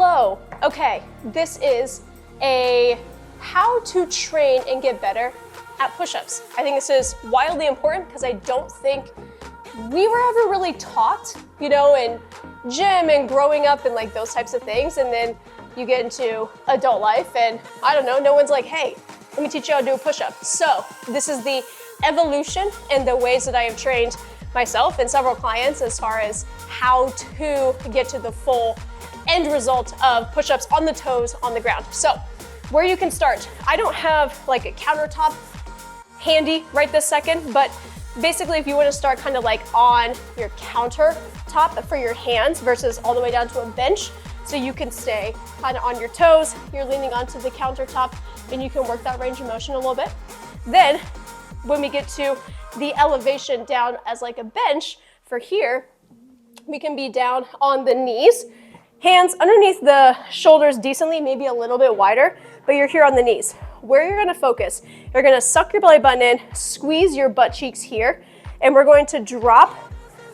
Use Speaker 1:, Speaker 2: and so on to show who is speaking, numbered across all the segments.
Speaker 1: Hello. Okay, this is a how to train and get better at push-ups. I think this is wildly important because I don't think we were ever really taught, you know, in gym and growing up and like those types of things. And then you get into adult life and I don't know, no one's like, hey, let me teach you how to do a push-up. So this is the evolution and the ways that I have trained myself and several clients as far as how to get to the full end result of push-ups on the toes on the ground. So where you can start, I don't have like a countertop handy right this second, but basically if you want to start kind of like on your countertop for your hands versus all the way down to a bench, so you can stay kind of on your toes, you're leaning onto the countertop and you can work that range of motion a little bit. Then when we get to the elevation down as like a bench for here, we can be down on the knees, hands underneath the shoulders decently, maybe a little bit wider, but you're here on the knees. Where you're gonna focus, you're gonna suck your belly button in, squeeze your butt cheeks here, and we're going to drop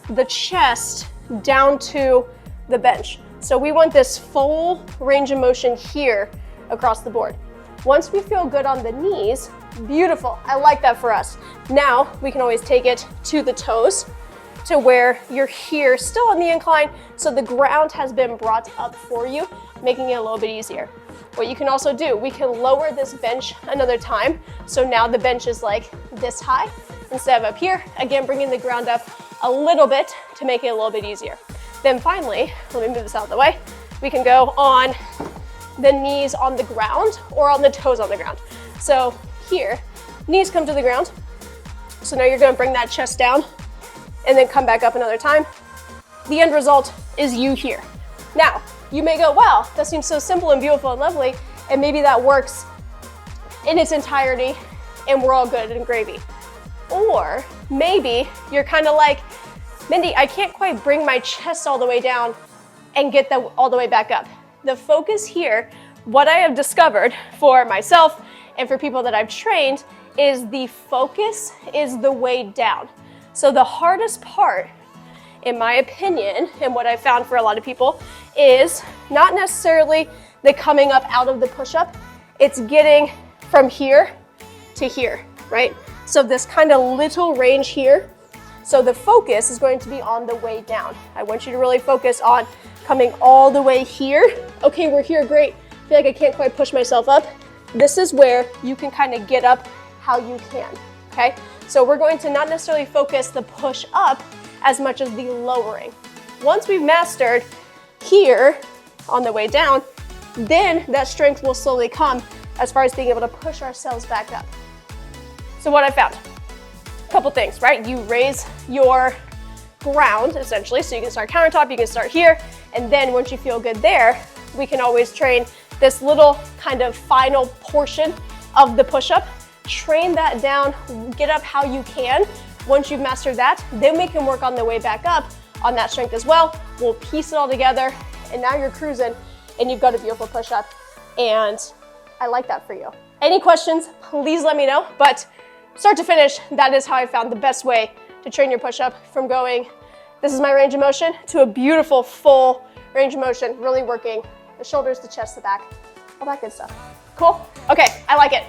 Speaker 1: the chest down to the bench. So we want this full range of motion here across the board. Once we feel good on the knees, beautiful, I like that for us. Now we can always take it to the toes, to where you're here still on the incline, so the ground has been brought up for you, making it a little bit easier. What you can also do, we can lower this bench another time, so now the bench is like this high instead of up here, again bringing the ground up a little bit to make it a little bit easier. Then finally, let me move this out of the way, we can go on the knees on the ground or on the toes on the ground. So here, knees come to the ground, so now you're gonna bring that chest down and then come back up another time. The end result is you here. Now, you may go, wow, that seems so simple and beautiful and lovely, and maybe that works in its entirety and we're all good and gravy. Or maybe you're kind of like, Mindy, I can't quite bring my chest all the way down and get that all the way back up. The focus here, what I have discovered for myself and for people that I've trained, is the focus is the way down. So the hardest part, in my opinion, and what I found for a lot of people, is not necessarily the coming up out of the push-up, it's getting from here to here, right? So this kind of little range here. So the focus is going to be on the way down. I want you to really focus on coming all the way here. Okay, we're here, great. I feel like I can't quite push myself up. This is where you can kind of get up how you can, okay? So we're going to not necessarily focus the push up as much as the lowering. Once we've mastered here on the way down, then that strength will slowly come as far as being able to push ourselves back up. So what I found, a couple things, right? You raise your ground essentially, so you can start countertop, you can start here, and then once you feel good there, we can always train this little kind of final portion of the push-up. Train that down, get up how you can. Once you've mastered that, then we can work on the way back up on that strength as well. We'll piece it all together, and now you're cruising, and you've got a beautiful push-up, and I like that for you. Any questions, please let me know, but start to finish, that is how I found the best way to train your push-up, from going, this is my range of motion, to a beautiful full range of motion, really working the shoulders, the chest, the back, all that good stuff. Cool? Okay, I like it.